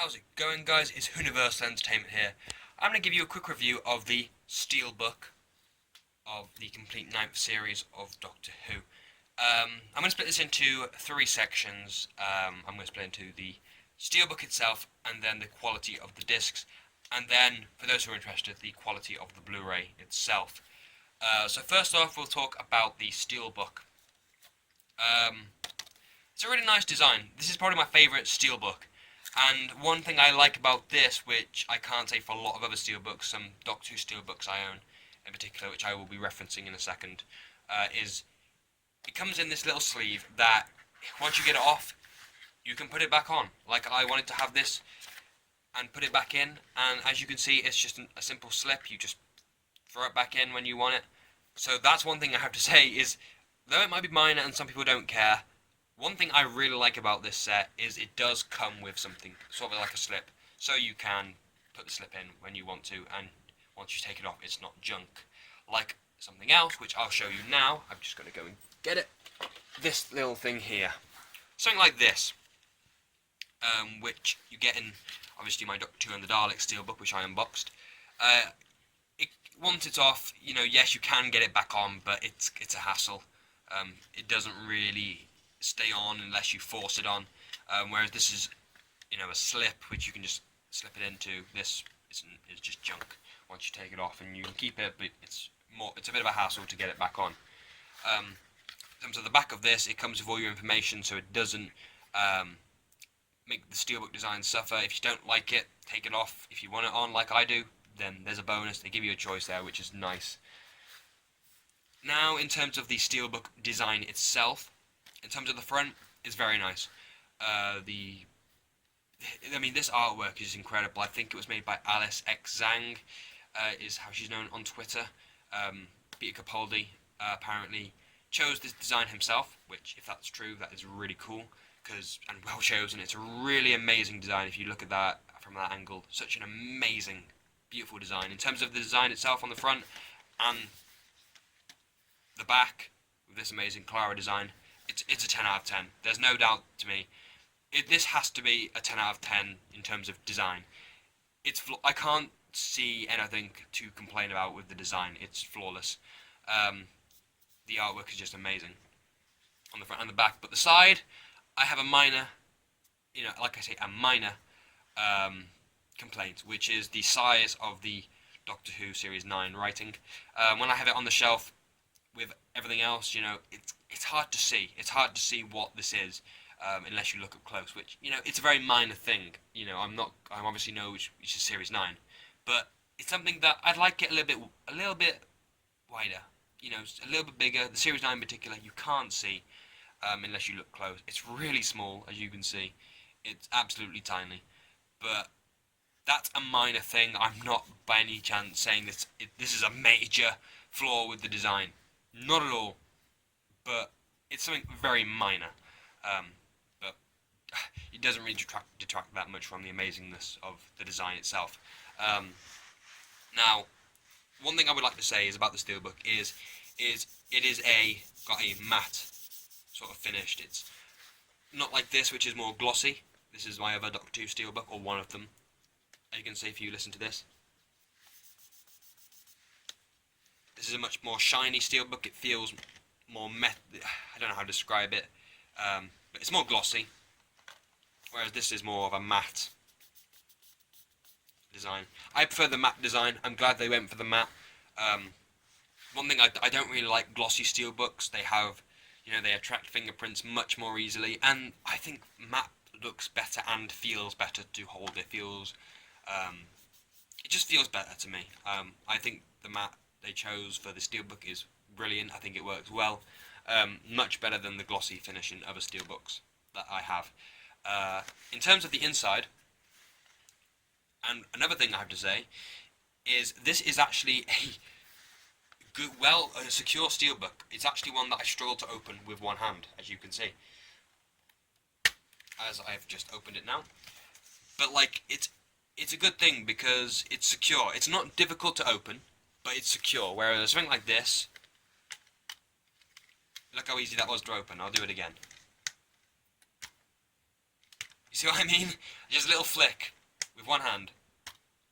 How's it going, guys? It's Universal Entertainment here. I'm going to give you a quick review of the Steelbook of the complete ninth series of Doctor Who. I'm going to split this into three sections. I'm going to split into the Steelbook itself, and then the quality of the discs, and then, for those who are interested, the quality of the Blu-ray itself. So first off, we'll talk about the Steelbook. It's a really nice design. This is probably my favourite Steelbook. And one thing I like about this, which I can't say for a lot of other steelbooks, some Doctor Who steelbooks I own in particular, which I will be referencing in a second, is it comes in this little sleeve that once you get it off, you can put it back on. Like I wanted to have this and put it back in, and as you can see, it's just a simple slip. You just throw it back in when you want it. So that's one thing I have to say is, though it might be minor and some people don't care, one thing I really like about this set is it does come with something, sort of like a slip, so you can put the slip in when you want to, and once you take it off, it's not junk. Like something else, which I'll show you now. I'm just going to go and get it. This little thing here. Something like this, which you get in, obviously, my Doctor Who and the Dalek Steelbook, which I unboxed. Once it's off, yes, you can get it back on, but it's a hassle. It doesn't really stay on unless you force it on, whereas this is a slip which you can just slip it into. This is just junk once you take it off, and you can keep it, but it's a bit of a hassle to get it back on. In terms of the back of this, it comes with all your information, so it doesn't make the Steelbook design suffer. If you don't like it, take it off. If you want it on like I do, then there's a bonus. They give you a choice there, which is nice. Now, in terms of the Steelbook design itself, in terms of the front, it's very nice. This artwork is incredible. I think it was made by Alice X Zhang, is how she's known on Twitter. Peter Capaldi apparently chose this design himself, which, if that's true, that is really cool, and well chosen. It's a really amazing design if you look at that from that angle. Such an amazing, beautiful design. In terms of the design itself on the front and the back, with this amazing Clara design, it's a 10 out of 10. There's no doubt to me. This has to be a 10 out of 10 in terms of design. I can't see anything to complain about with the design. It's flawless. The artwork is just amazing on the front and the back. But the side, I have a minor, like I say, a minor complaint, which is the size of the Doctor Who Series 9 writing. When I have it on the shelf with everything else, it's hard to see. It's hard to see what this is unless you look up close. Which it's a very minor thing. I obviously know which is Series 9, but it's something that I'd like it a little bit wider. A little bit bigger. The Series 9 in particular, you can't see unless you look close. It's really small, as you can see. It's absolutely tiny, but that's a minor thing. I'm not by any chance saying this is a major flaw with the design. Not at all, but it's something very minor. But it doesn't really detract that much from the amazingness of the design itself. Now, one thing I would like to say is about the Steelbook is it is got a matte sort of finished. It's not like this, which is more glossy. This is my other Doctor Who Steelbook, or one of them. As you can see if you listen to this. This is a much more shiny Steelbook. It feels more I don't know how to describe it, but it's more glossy, whereas this is more of a matte design. I prefer the matte design. I'm glad they went for the matte. One thing I don't really like glossy Steelbooks. They have, they attract fingerprints much more easily, and I think matte looks better and feels better to hold. It just feels better to me. I think the matte they chose for the Steelbook is brilliant. I think it works well. Much better than the glossy finish in other Steelbooks that I have. In terms of the inside, and another thing I have to say, is this is actually a secure Steelbook. It's actually one that I struggle to open with one hand, as you can see. As I've just opened it now. But it's a good thing because it's secure. It's not difficult to open, but it's secure. Whereas something like this, look how easy that was to open. I'll do it again. You see what I mean? Just a little flick with one hand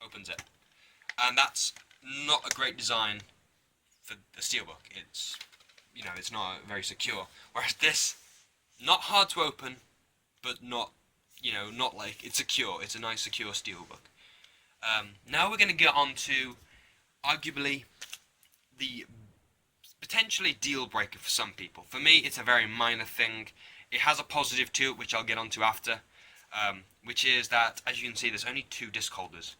opens it. And that's not a great design for the Steelbook. It's, you know, it's not very secure. Whereas this, not hard to open, but not, you know, not like, it's secure. It's a nice secure Steelbook. Now we're going to get on to, arguably, the potentially deal breaker for some people. For me, it's a very minor thing. It has a positive to it, which I'll get onto after, which is that, as you can see, there's only 2 disc holders.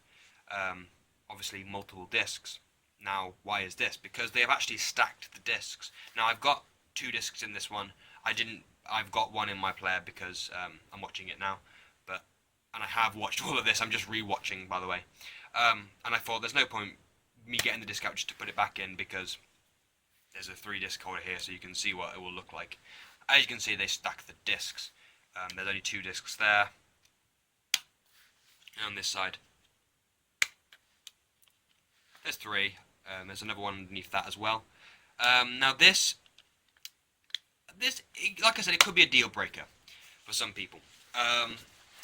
Obviously, multiple discs. Now, why is this? Because they have actually stacked the discs. Now, I've got 2 discs in this one. I've got one in my player because I'm watching it now. And I have watched all of this. I'm just re-watching, by the way. And I thought there's no point me getting the disc out just to put it back in, because there's a 3 disc holder here, so you can see what it will look like. As you can see, they stack the discs. There's only 2 discs there. And on this side, there's 3. There's another one underneath that as well. Now this, like I said, it could be a deal breaker for some people.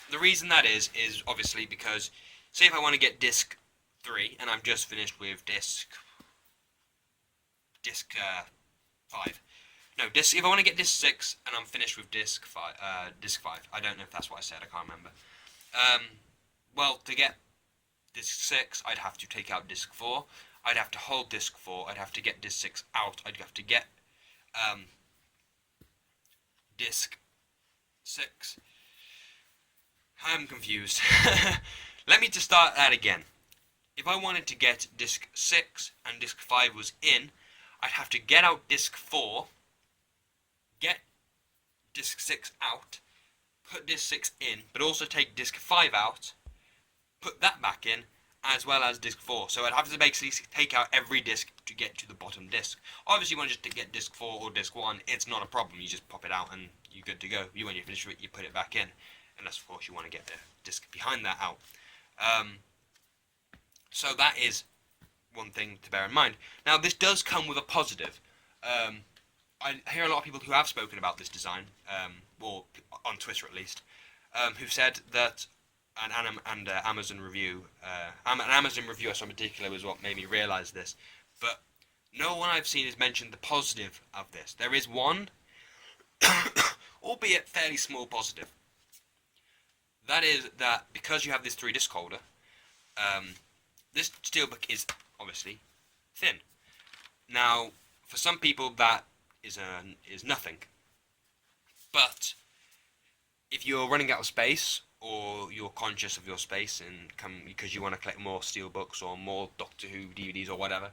The reason that is obviously because, say if I want to get disc 3 and I've just finished with disc 5. No, if I want to get disc 6 and I'm finished with disc 5, I don't know if that's what I said, I can't remember. Well, to get disc 6, I'd have to take out disc 4, I'd have to hold disc 4, I'd have to get disc 6 out, I'd have to get disc 6. I'm confused. Let me just start that again. If I wanted to get disc 6 and disc 5 was in, I'd have to get out disc 4, get disc 6 out, put disc 6 in, but also take disc 5 out, put that back in, as well as disc 4. So I'd have to basically take out every disc to get to the bottom disc. Obviously, you want just to get disc 4 or disc 1, it's not a problem. You just pop it out and you're good to go. When you finish it, you put it back in. Unless, of course, you want to get the disc behind that out. So that is one thing to bear in mind. Now, this does come with a positive. I hear a lot of people who have spoken about this design, or on Twitter at least, who've said that an Amazon reviewer in particular was what made me realise this. But no one I've seen has mentioned the positive of this. There is one, albeit fairly small positive. That is that because you have this 3 disc holder, this Steelbook is obviously thin. Now, for some people that is nothing. But if you're running out of space, or you're conscious of your space and because you want to collect more Steelbooks or more Doctor Who DVDs or whatever,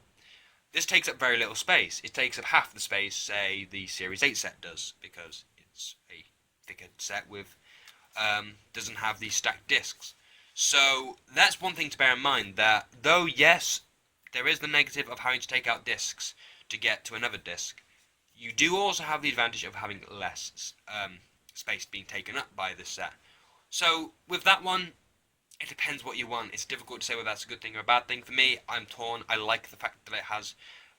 this takes up very little space. It takes up half the space, say, the Series 8 set does, because it's a thicker set with doesn't have these stacked discs. So that's one thing to bear in mind, that though yes, there is the negative of having to take out discs to get to another disc, you do also have the advantage of having less space being taken up by this set. So with that one, it depends what you want. It's difficult to say whether that's a good thing or a bad thing. For me, I'm torn. I like the fact that it has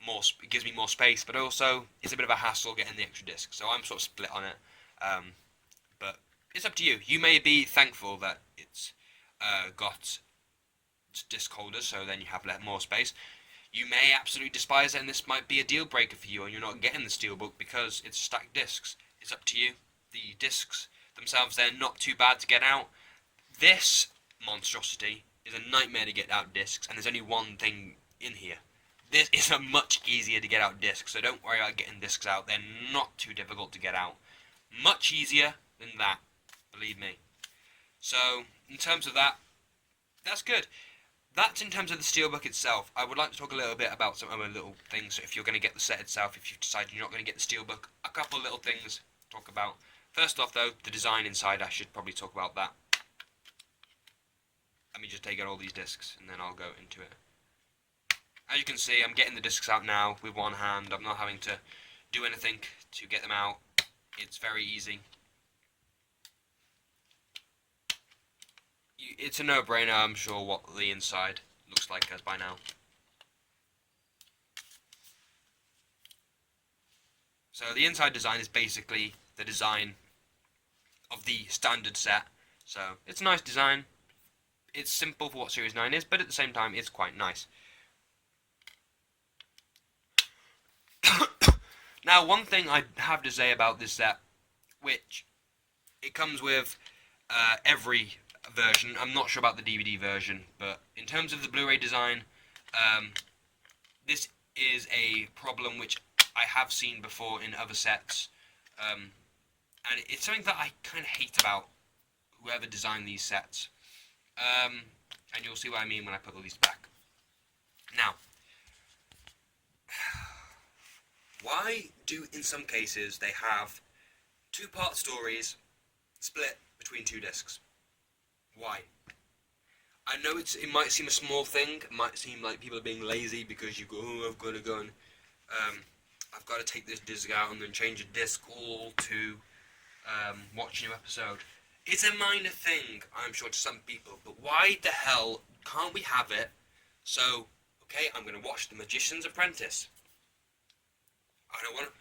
it gives me more space, but also it's a bit of a hassle getting the extra disc. So I'm sort of split on it. But it's up to you. You may be thankful that it's got disc holders, so then you have more space. You may absolutely despise it, and this might be a deal breaker for you, and you're not getting the Steelbook because it's stacked discs. It's up to you. The discs themselves, they're not too bad to get out. This monstrosity is a nightmare to get out discs, and there's only one thing in here. This is a much easier to get out discs, so don't worry about getting discs out. They're not too difficult to get out. Much easier than that, believe me. So, in terms of that, that's good. That's in terms of the Steelbook itself. I would like to talk a little bit about some other little things. So if you're going to get the set itself, if you've decided you're not going to get the Steelbook, a couple of little things to talk about. First off, though, the design inside, I should probably talk about that. Let me just take out all these discs, and then I'll go into it. As you can see, I'm getting the discs out now with one hand. I'm not having to do anything to get them out. It's very easy. It's a no-brainer, I'm sure, what the inside looks like as by now. So the inside design is basically the design of the standard set, So it's a nice design. It's simple for what Series 9 is, but at the same time, it's quite nice. Now, one thing I have to say about this set, which it comes with every version. I'm not sure about the DVD version, but in terms of the Blu-ray design, this is a problem which I have seen before in other sets, and it's something that I kind of hate about whoever designed these sets. And you'll see what I mean when I put all these back. Now, why do in some cases they have two-part stories split between two discs? Why? I know it might seem a small thing. It might seem like people are being lazy because you go, oh, I've got to go and I've got to take this disc out and then change a disc all to watch a new episode. It's a minor thing, I'm sure, to some people, but why the hell can't we have it? So, okay, I'm going to watch The Magician's Apprentice. I don't want to,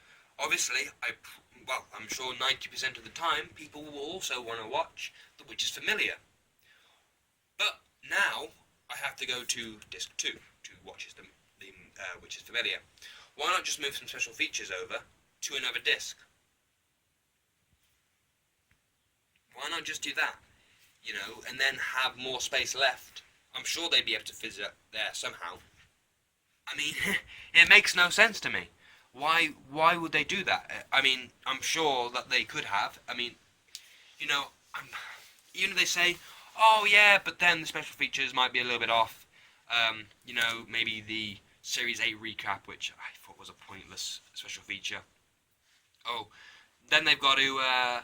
obviously, I'm sure 90% of the time, people will also want to watch The Witch is Familiar. But now, I have to go to disc 2 to watch the Witch is Familiar. Why not just move some special features over to another disc? Why not just do that? You know, and then have more space left. I'm sure they'd be able to fit it there somehow. I mean, it makes no sense to me. Why would they do that? I mean, I'm sure that they could have. I mean, you know, even if they say, oh yeah, but then the special features might be a little bit off. You know, maybe the Series 8 recap, which I thought was a pointless special feature. Oh, then they've got to,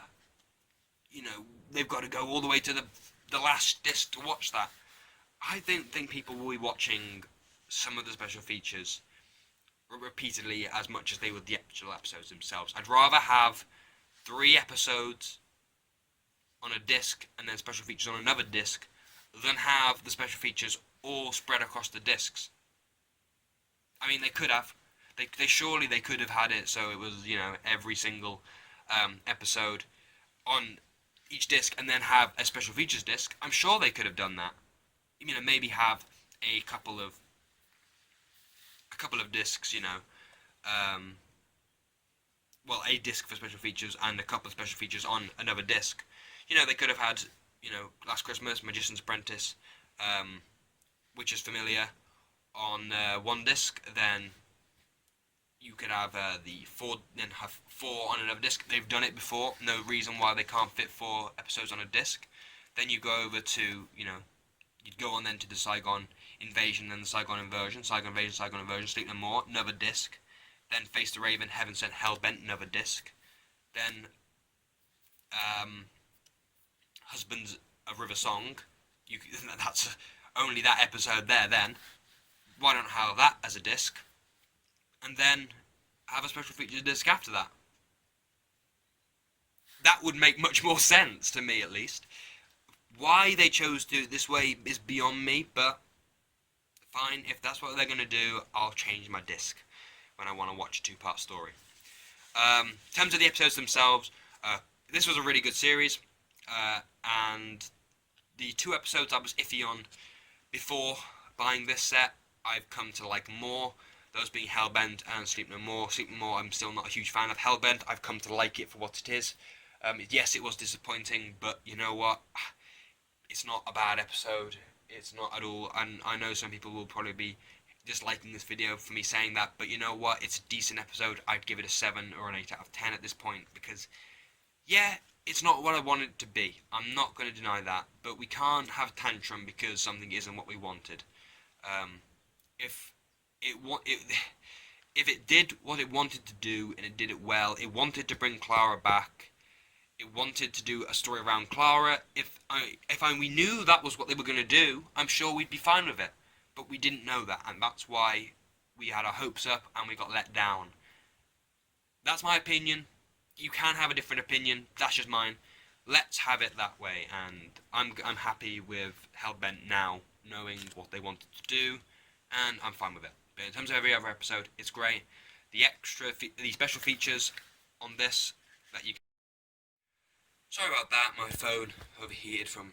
you know, they've got to go all the way to the last disc to watch that. I don't think people will be watching some of the special features repeatedly as much as they would the actual episodes themselves. I'd rather have 3 episodes on a disc and then special features on another disc than have the special features all spread across the discs. I mean, they could have. They surely they could have had it so it was, you know, every single episode on each disc and then have a special features disc. I'm sure they could have done that. You know, maybe have a couple of discs, you know, well, a disc for special features and a couple of special features on another disc. You know, they could have had, you know, Last Christmas, Magician's Apprentice, Witch is Familiar on one disc. Then you could have have 4 on another disc. They've done it before. No reason why they can't fit 4 episodes on a disc. Then you go over to, you know, you'd go on then to the Saigon Invasion, then the Saigon Inversion, Saigon Invasion, Saigon Inversion, Sleep No More, another disc. Then Face the Raven, Heaven Sent, Hellbent, another disc. Then Husbands of River Song. That's only that episode there. Then why don't have that as a disc? And then have a special features disc after that. That would make much more sense to me, at least. Why they chose to do it this way is beyond me, but fine, if that's what they're going to do, I'll change my disc when I want to watch a 2-part story. In terms of the episodes themselves, this was a really good series, and the 2 episodes I was iffy on before buying this set, I've come to like more. Those being Hellbent and Sleep No More. Sleep No More, I'm still not a huge fan of. Hellbent, I've come to like it for what it is. Yes, it was disappointing, but you know what? It's not a bad episode. It's not at all. And I know some people will probably be disliking this video for me saying that, but you know what? It's a decent episode. I'd give it a 7 or an 8 out of 10 at this point, because, yeah, it's not what I want it to be. I'm not going to deny that, but we can't have tantrum because something isn't what we wanted. If it did what it wanted to do and it did it well, it wanted to bring Clara back. It wanted to do a story around Clara. We knew that was what they were going to do, I'm sure we'd be fine with it. But we didn't know that, and that's why we had our hopes up and we got let down. That's my opinion. You can have a different opinion. That's just mine. Let's have it that way, and I'm happy with Hellbent now, knowing what they wanted to do, and I'm fine with it. But in terms of every other episode, it's great. The special features on this that you Sorry about that, my phone overheated from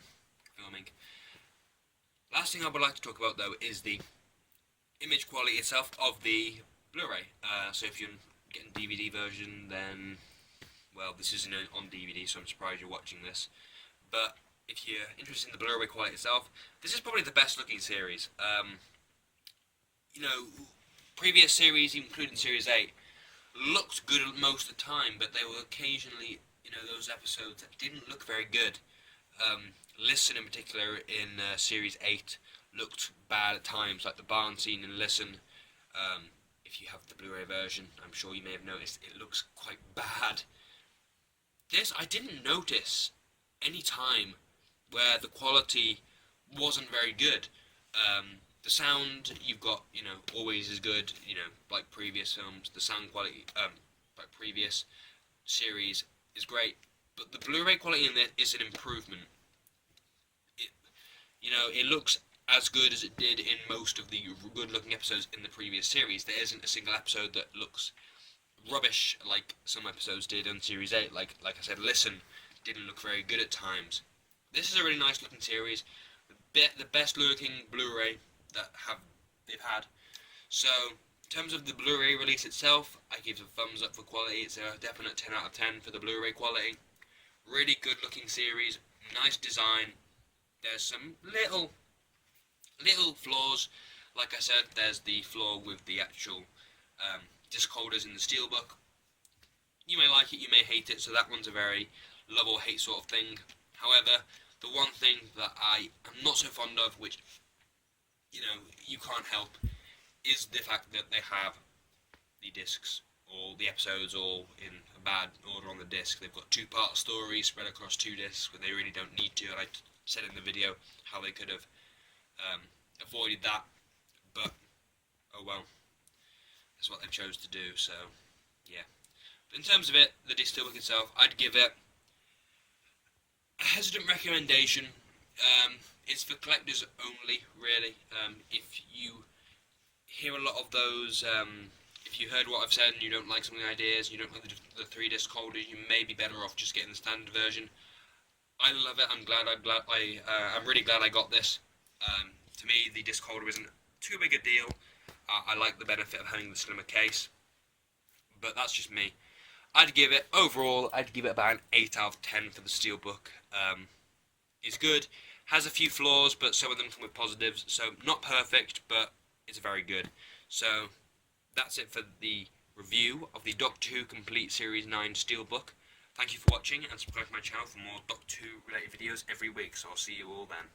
filming. Last thing I would like to talk about though is the image quality itself of the Blu-ray. So if you're getting DVD version, then, well, this isn't on DVD, so I'm surprised you're watching this. But if you're interested in the Blu-ray quality itself, this is probably the best looking series. You know, previous series, including Series 8, looked good most of the time, but there were occasionally, those episodes that didn't look very good. Listen in particular in Series 8 looked bad at times, like the barn scene in Listen. If you have the Blu-ray version, I'm sure you may have noticed it looks quite bad. This, I didn't notice any time where the quality wasn't very good. The sound you've got, always is good, like previous films. The sound quality, like previous series, is great. But the Blu-ray quality in this is an improvement. It looks as good as it did in most of the good-looking episodes in the previous series. There isn't a single episode that looks rubbish like some episodes did on Series 8. Like I said, Listen didn't look very good at times. This is a really nice-looking series. The best-looking Blu-ray that they've had. So, in terms of the Blu-ray release itself, I give it a thumbs up for quality. It's a definite 10 out of 10 for the Blu-ray quality. Really good-looking series. Nice design. There's some little flaws. Like I said, there's the flaw with the actual disc holders in the Steelbook. You may like it, you may hate it, so that one's a very love or hate sort of thing. However, the one thing that I am not so fond of, which, you can't help, is the fact that they have the discs, or the episodes, all in a bad order on the disc. They've got two-part stories spread across two discs, where they really don't need to, and I said in the video how they could have avoided that, but oh well, that's what they chose to do. So yeah, but in terms of it, the Steelbook itself, I'd give it a hesitant recommendation. It's for collectors only, really. If you hear a lot of those, if you heard what I've said and you don't like some of the ideas, you don't like the 3-disc holder, you may be better off just getting the standard version. I love it. I'm really glad I got this. To me, the disc holder isn't too big a deal. I like the benefit of having the slimmer case, but that's just me. Overall, I'd give it about an 8 out of 10 for the Steelbook. It's good, has a few flaws, but some of them come with positives, so not perfect, but it's very good. So, that's it for the review of the Doctor Who Complete Series 9 Steelbook. Thank you for watching, and subscribe to my channel for more Doctor Who related videos every week, so I'll see you all then.